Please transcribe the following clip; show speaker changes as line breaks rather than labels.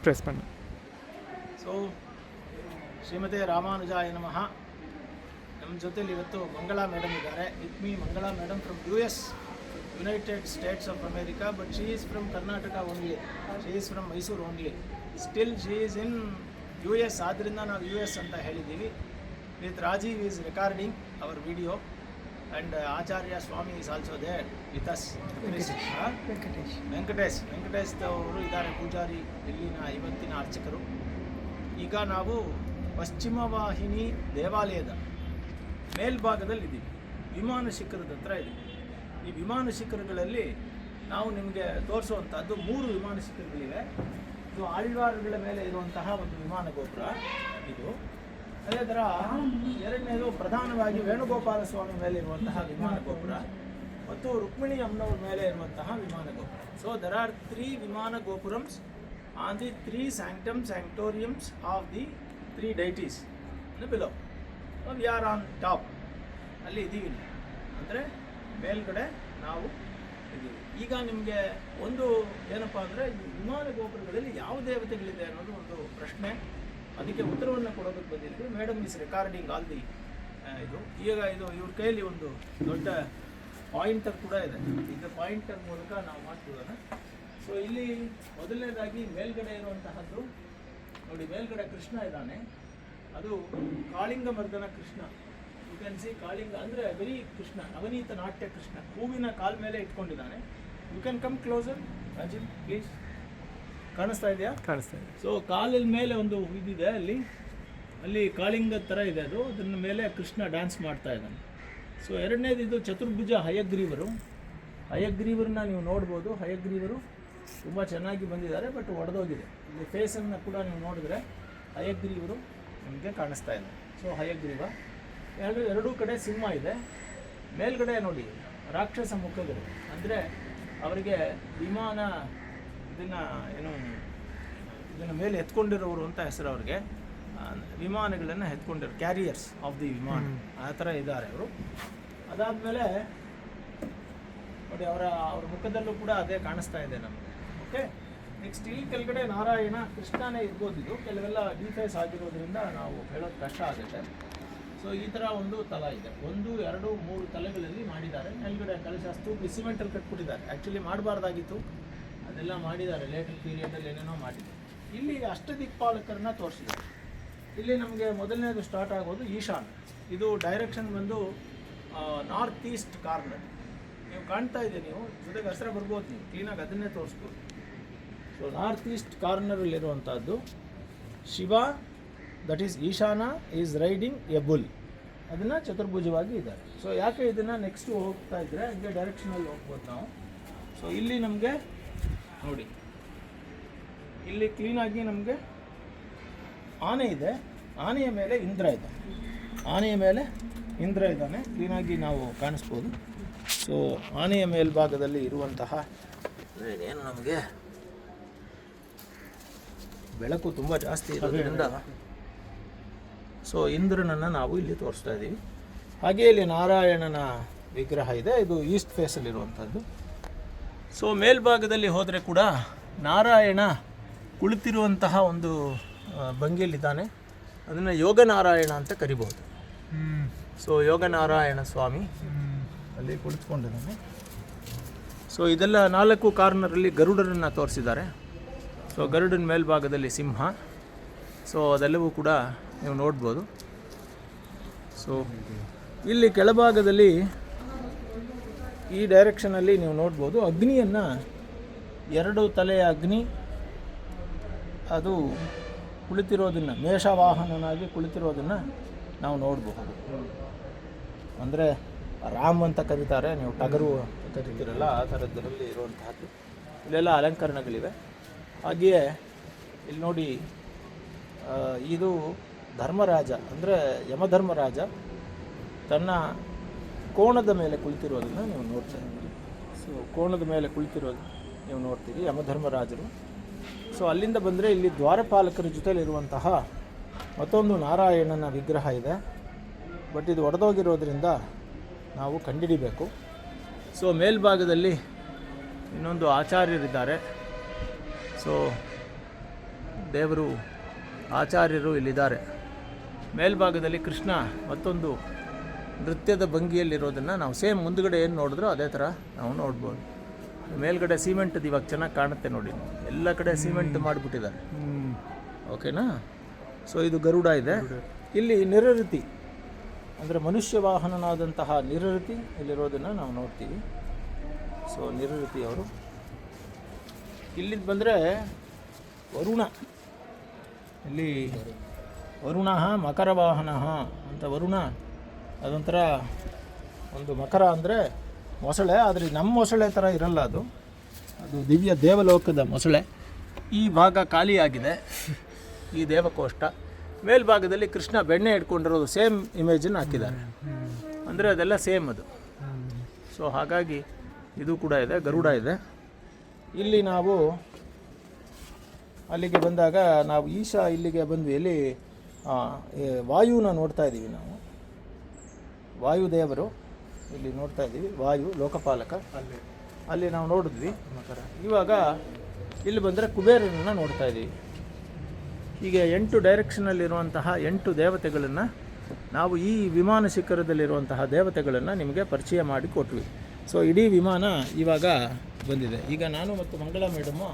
Press பண்ணு.
So Shrimati ರಾಮಾನುಜಾಯ ನಮಃ. ನಮ್ಮ ಜೊತೆಲಿ ಇವತ್ತು ಮಂಗಳಾ ಮೇಡಮ್ ಇದ್ದಾರೆ. With me Mangala madam from US, United States of America, but she is from Karnataka only. She is from Mysuru only. Still she is in US, ಆದ್ದರಿಂದ ನಾವು US ಅಂತ ಹೇಳಿದ್ದೀವಿ. With Rajeev is recording our video and Acharya Swami is also there with us. Venkatesh ಅವರು ಇದ್ದಾರೆ, ಪೂಜಾರಿ, ಇಲ್ಲಿನ ಇವತ್ತಿನ ಅರ್ಚಕರು. ಈಗ ನಾವು ಪಶ್ಚಿಮ ವಾಹಿನಿ ದೇವಾಲಯದ ಮೇಲ್ಭಾಗದಲ್ಲಿದ್ದೀವಿ. ವಿಮಾನ ಶಿಖರದ ಹತ್ರ ಇದ್ದೀವಿ. ಈ ವಿಮಾನ ಶಿಖರಗಳಲ್ಲಿ ನಾವು ನಿಮಗೆ ತೋರಿಸುವಂಥದ್ದು 3 ವಿಮಾನ ಶಿಖರಗಳಿವೆ. ಇದು ಆಳ್ವಾರ್ಗಳ ಮೇಲೆ ಇರುವಂತಹ ಒಂದು ವಿಮಾನ ಗೋಪುರ ಇದು. ಅದೇ ಥರ ಎರಡನೇದು ಪ್ರಧಾನವಾಗಿ ವೇಣುಗೋಪಾಲ ಸ್ವಾಮಿ ಮೇಲೆ ಇರುವಂತಹ ವಿಮಾನ ಗೋಪುರ ಮತ್ತು ರುಕ್ಮಿಣಿ ಅಮ್ಮನವ್ರ ಮೇಲೆ ಇರುವಂತಹ ವಿಮಾನ ಗೋಪುರ. So there are 3 vimana gopurams on the 3 sanctoriums of the 3 deities below. We are on top, ಅಲ್ಲಿ ಇದ್ದೀವಿ. ಅಂದರೆ ಮೇಲ್ಗಡೆ ನಾವು ಇದ್ದೀವಿ. ಈಗ ನಿಮಗೆ ಒಂದು ಏನಪ್ಪ ಅಂದರೆ, ಈ ವಿಮಾನ ಗೋಪುರಗಳಲ್ಲಿ ಯಾವ ದೇವತೆಗಳಿದೆ ಅನ್ನೋದು ಒಂದು ಪ್ರಶ್ನೆ. ಅದಕ್ಕೆ ಉತ್ತರವನ್ನು ಕೊಡೋದಕ್ಕೆ ಬಂದಿದ್ವಿ. Madam is recording all the ಇದು. ಈಗ ಇದು ಇವ್ರ ಕೈಯಲ್ಲಿ ಒಂದು ದೊಡ್ಡ ಪಾಯಿಂಟರ್ ಕೂಡ ಇದೆ. ಈಗ ಪಾಯಿಂಟರ್ ಮೂಲಕ ನಾವು ಮಾಡ್ತಿದ್ದಾನೆ. ಸೊ ಇಲ್ಲಿ ಮೊದಲನೇದಾಗಿ ಮೇಲ್ಗಡೆ ಇರುವಂತಹದ್ದು ನೋಡಿ, ಮೇಲ್ಗಡೆ ಕೃಷ್ಣ ಇದ್ದಾನೆ. ಅದು ಕಾಳಿಂಗ ಮರ್ದನ Krishna. You can see Kalinga ಅಂದರೆ ಬರೀ ಕೃಷ್ಣ, ನವನೀತ ನಾಟ್ಯ ಕೃಷ್ಣ. ಹೂವಿನ ಕಾಲ್ ಮೇಲೆ ಇಟ್ಕೊಂಡಿದ್ದಾನೆ. You can come closer Rajeev please. ಕಾಣಿಸ್ತಾ ಇದೆಯಾ?
ಕಾಣಿಸ್ತಾ ಇದೆ.
ಸೊ ಕಾಲಿನ ಮೇಲೆ ಒಂದು ಇದಿದೆ, ಅಲ್ಲಿ ಕಾಳಿಂಗದ ಥರ ಇದೆ ಅದು. ಅದನ್ನ ಮೇಲೆ ಕೃಷ್ಣ ಡ್ಯಾನ್ಸ್ ಮಾಡ್ತಾ ಇದ್ದಾನೆ. ಸೊ ಎರಡನೇದು ಇದು ಚತುರ್ಭುಜ ಹಯಗ್ರೀವರು. ಹಯಗ್ರೀವರನ್ನ ನೀವು ನೋಡ್ಬೋದು. ಹಯಗ್ರೀವರು ತುಂಬ ಚೆನ್ನಾಗಿ ಬಂದಿದ್ದಾರೆ, ಬಟ್ ಒಡೆದೋಗಿದೆ. ಇಲ್ಲಿ ಫೇಸನ್ನು ಕೂಡ ನೀವು ನೋಡಿದ್ರೆ ಹಯಗ್ರೀವರು ನಿಮಗೆ ಕಾಣಿಸ್ತಾ ಇದೆ. ಸೊ ಹಯಗ್ರೀವ. ಎರಡೂ ಕಡೆ ಸಿಂಹ ಇದೆ. ಮೇಲ್ಗಡೆ ನೋಡಿ ರಾಕ್ಷಸ ಮುಖಗಳು, ಅಂದರೆ ಅವರಿಗೆ ವಿಮಾನ ಇದನ್ನು ಮೇಲೆ ಎತ್ಕೊಂಡಿರೋರು ಅಂತ ಹೆಸರು. ಅವ್ರಿಗೆ ವಿಮಾನಗಳನ್ನು ಎತ್ಕೊಂಡಿರೋ ಕ್ಯಾರಿಯರ್ಸ್ ಆಫ್ ದಿ ವಿಮಾನ, ಆ ಥರ ಇದ್ದಾರೆ ಅವರು. ಅದಾದಮೇಲೆ ನೋಡಿ ಅವರ ಮುಖದಲ್ಲೂ ಕೂಡ ಅದೇ ಕಾಣಿಸ್ತಾ ಇದೆ ನಮಗೆ. ಓಕೆ, ನೆಕ್ಸ್ಟ್ ಇಲ್ಲಿ ಕೆಳಗಡೆ ನಾರಾಯಣ ಕೃಷ್ಣನೇ ಇರ್ಬೋದು. ಇದು ಕೆಲವೆಲ್ಲ ಡಿಫೇಸ್ ಆಗಿರೋದ್ರಿಂದ ನಾವು ಹೇಳೋದು ಕಷ್ಟ ಆಗುತ್ತೆ. ಸೊ ಈ ಥರ ಒಂದು ತಲ ಇದೆ. 1, 2, 3 ತಲೆಗಳಲ್ಲಿ ಮಾಡಿದ್ದಾರೆ. ಮೇಲ್ಗಡೆ ಕಲಶ ಸ್ತೂಪ ಸಿಮೆಂಟಲ್ಲಿ ಕಟ್ಬಿಟ್ಟಿದ್ದಾರೆ. ಆ್ಯಕ್ಚುಲಿ ಮಾಡಬಾರ್ದಾಗಿತ್ತು, ಅದೆಲ್ಲ ಮಾಡಿದ್ದಾರೆ. ಲೇಟರ್ ಪೀರಿಯಡಲ್ಲಿ ಏನೇನೋ ಮಾಡಿದ್ದಾರೆ. ಇಲ್ಲಿ ಅಷ್ಟದಿಕ್ಪಾಲಕರನ್ನ ತೋರಿಸಿದ್ದಾರೆ. ಇಲ್ಲಿ ನಮಗೆ ಮೊದಲನೇದು ಸ್ಟಾರ್ಟ್ ಆಗೋದು ಈಶಾನ್. ಇದು ಡೈರೆಕ್ಷನ್ ಬಂದು ನಾರ್ತ್ ಈಸ್ಟ್ ಕಾರ್ನರ್. ನೀವು ಕಾಣ್ತಾ ಇದೆ, ನೀವು ಜೊತೆಗೆ ಹೆಸರು ಬರ್ಬೋದು, ನೀವು ಕ್ಲೀನಾಗಿ ಅದನ್ನೇ ತೋರಿಸ್ಬೋದು. ಸೊ ನಾರ್ತ್ ಈಸ್ಟ್ ಕಾರ್ನರಲ್ಲಿರುವಂಥದ್ದು Shiva, that is Ishana is riding a bull. ಅದನ್ನು ಚತುರ್ಭುಜವಾಗಿ ಇದ್ದಾರೆ. ಸೊ ಯಾಕೆ ಇದನ್ನು ನೆಕ್ಸ್ಟು ಹೋಗ್ತಾ ಇದ್ದರೆ ಹಂಗೆ ಡೈರೆಕ್ಷನಲ್ಲಿ ಹೋಗ್ಬೋದು ನಾವು. ಸೊ ಇಲ್ಲಿ ನಮಗೆ ನೋಡಿ, ಇಲ್ಲಿ ಕ್ಲೀನಾಗಿ ನಮಗೆ ಆನೆ ಇದೆ. ಆನೆಯ ಮೇಲೆ ಇಂದ್ರ ಇದೆ. ಆನೆಯ ಮೇಲೆ ಇಂದ್ರ ಇದ್ದಾನೆ, ಕ್ಲೀನಾಗಿ ನಾವು ಕಾಣಿಸ್ಬೋದು. ಸೊ ಆನೆಯ ಮೇಲ್ಭಾಗದಲ್ಲಿ ಇರುವಂತಹ ಏನು, ನಮಗೆ ಬೆಳಕು ತುಂಬ ಜಾಸ್ತಿ ಇರೋದ್ರಿಂದ ಸೊ ಇಂದ್ರನನ್ನು ನಾವು ಇಲ್ಲಿ ತೋರಿಸ್ತಾ ಇದ್ದೀವಿ. ಹಾಗೆ ಇಲ್ಲಿ ನಾರಾಯಣನ ವಿಗ್ರಹ ಇದೆ. ಇದು ಈಸ್ಟ್ ಫೇಸಲ್ಲಿರುವಂಥದ್ದು. ಸೊ ಮೇಲ್ಭಾಗದಲ್ಲಿ ಹೋದರೆ ಕೂಡ ನಾರಾಯಣ ಕುಳಿತಿರುವಂತಹ ಒಂದು ಭಂಗಿಯಲ್ಲಿದ್ದಾನೆ. ಅದನ್ನು ಯೋಗನಾರಾಯಣ ಅಂತ ಕರಿಬೋದು. ಸೊ ಯೋಗನಾರಾಯಣ ಸ್ವಾಮಿ ಅಲ್ಲಿ ಕುಳಿತುಕೊಂಡಿದ್ದಾನೆ. ಸೊ ಇದೆಲ್ಲ 4 ಕಾರ್ನರಲ್ಲಿ ಗರುಡರನ್ನು ತೋರಿಸಿದ್ದಾರೆ. ಸೊ ಗರುಡನ ಮೇಲ್ಭಾಗದಲ್ಲಿ ಸಿಂಹ. ಸೊ ಅದೆಲ್ಲವೂ ಕೂಡ ನೀವು ನೋಡ್ಬೋದು. ಸೊ ಇಲ್ಲಿ ಕೆಳಭಾಗದಲ್ಲಿ ಈ ಡೈರೆಕ್ಷನಲ್ಲಿ ನೀವು ನೋಡ್ಬೋದು ಅಗ್ನಿಯನ್ನು, 2 ತಲೆಯ ಅಗ್ನಿ ಅದು ಕುಳಿತಿರೋದನ್ನು, ಮೇಷವಾಹನನಾಗಿ ಕುಳಿತಿರೋದನ್ನು ನಾವು ನೋಡಬಹುದು. ಅಂದರೆ ರಾಮ್ ಅಂತ ಕರೀತಾರೆ, ನೀವು ಟಗರು ಅಂತ ಕರಿತೀರಲ್ಲ, ಆ ಥರದ್ರಲ್ಲಿ ಇರುವಂತಹದ್ದು. ಇಲ್ಲೆಲ್ಲ ಅಲಂಕರಣಗಳಿವೆ. ಹಾಗೆಯೇ ಇಲ್ಲಿ ನೋಡಿ, ಇದು ಧರ್ಮರಾಜ, ಅಂದರೆ ಯಮಧರ್ಮರಾಜ ತನ್ನ ಕೋಣದ ಮೇಲೆ ಕುಳಿತಿರೋದನ್ನು ನೀವು ನೋಡ್ತಾ ಇದ್ದೀರಿ. ಸೊ ಕೋಣದ ಮೇಲೆ ಕುಳಿತಿರೋದು ನೀವು ನೋಡ್ತೀರಿ ಯಮಧರ್ಮರಾಜರು. ಸೊ ಅಲ್ಲಿಂದ ಬಂದರೆ ಇಲ್ಲಿ ದ್ವಾರಪಾಲಕರ ಜೊತೆಲಿರುವಂತಹ ಮತ್ತೊಂದು ನಾರಾಯಣನ ವಿಗ್ರಹ ಇದೆ. ಬಟ್ ಇದು ಒಡೆದೋಗಿರೋದ್ರಿಂದ ನಾವು ಕಂಡುಹಿಡಿಬೇಕು. ಸೊ ಮೇಲ್ಭಾಗದಲ್ಲಿ ಇನ್ನೊಂದು ಆಚಾರ್ಯರಿದ್ದಾರೆ. ಸೊ ದೇವರು ಆಚಾರ್ಯರು ಇಲ್ಲಿದ್ದಾರೆ. ಮೇಲ್ಭಾಗದಲ್ಲಿ ಕೃಷ್ಣ ಮತ್ತೊಂದು ನೃತ್ಯದ ಭಂಗಿಯಲ್ಲಿರೋದನ್ನು ನಾವು ಸೇಮ್ ಮುಂದುಗಡೆ ಏನು ನೋಡಿದ್ರೋ ಅದೇ ಥರ ನಾವು ನೋಡ್ಬೋದು. ಮೇಲ್ಗಡೆ ಸಿಮೆಂಟ್ದು ಇವಾಗ ಚೆನ್ನಾಗಿ ಕಾಣುತ್ತೆ ನೋಡಿ, ಎಲ್ಲ ಕಡೆ ಸಿಮೆಂಟ್ ಮಾಡಿಬಿಟ್ಟಿದ್ದಾರೆ. ಓಕೆನಾ? ಸೊ ಇದು ಗರುಡ ಇದೆ. ಇಲ್ಲಿ ನಿರೃತಿ ಅಂದರೆ ಮನುಷ್ಯ ವಾಹನನಾದಂತಹ ನಿರೃತಿ ಇಲ್ಲಿರೋದನ್ನು ನಾವು ನೋಡ್ತೀವಿ. ಸೊ ನಿರೃತಿ ಅವರು. ಇಲ್ಲಿದ್ದು ಬಂದರೆ ವರುಣ, ಇಲ್ಲಿ ವರುಣ ಮಕರ ವಾಹನ ಅಂತ. ವರುಣ ಅದೊಂಥರ ಒಂದು ಮಕರ ಅಂದರೆ ಮೊಸಳೆ, ಆದರೆ ನಮ್ಮ ಮೊಸಳೆ ಥರ ಇರಲ್ಲ ಅದು, ಅದು ದಿವ್ಯ ದೇವಲೋಕದ ಮೊಸಳೆ. ಈ ಭಾಗ ಖಾಲಿಯಾಗಿದೆ, ಈ ದೇವಕೋಷ್ಠ. ಮೇಲ್ಭಾಗದಲ್ಲಿ ಕೃಷ್ಣ ಬೆಣ್ಣೆ ಇಟ್ಕೊಂಡಿರೋದು ಸೇಮ್ ಇಮೇಜನ್ನು ಹಾಕಿದ್ದಾರೆ, ಅಂದರೆ ಅದೆಲ್ಲ ಸೇಮ್ ಅದು. ಸೊ ಹಾಗಾಗಿ ಇದು ಕೂಡ ಇದೆ, ಗರುಡ ಇದೆ. ಇಲ್ಲಿ ನಾವು ಅಲ್ಲಿಗೆ ಬಂದಾಗ ನಾವು ಈಶಾ ಇಲ್ಲಿಗೆ ಬಂದ್ವಿ. ಇಲ್ಲಿ ವಾಯುನ ನೋಡ್ತಾ ಇದ್ದೀವಿ ನಾವು, ವಾಯುದೇವರು ಇಲ್ಲಿ ನೋಡ್ತಾ ಇದ್ದೀವಿ. ವಾಯು ಲೋಕಪಾಲಕ ಅಲ್ಲಿ ನಾವು ನೋಡಿದ್ವಿ. ಇವಾಗ ಇಲ್ಲಿ ಬಂದರೆ ಕುಬೇರನನ್ನು ನೋಡ್ತಾ ಇದ್ದೀವಿ. ಹೀಗೆ 8 ಡೈರೆಕ್ಷನಲ್ಲಿರುವಂತಹ 8 ದೇವತೆಗಳನ್ನು ನಾವು ಈ ವಿಮಾನ ಶಿಖರದಲ್ಲಿರುವಂತಹ ದೇವತೆಗಳನ್ನು ನಿಮಗೆ ಪರಿಚಯ ಮಾಡಿ ಕೊಟ್ವಿ. ಸೊ ಇಡೀ ವಿಮಾನ ಇವಾಗ ಬಂದಿದೆ. ಈಗ ನಾನು ಮತ್ತು ಮಂಗಳಾ ಮೇಡಮು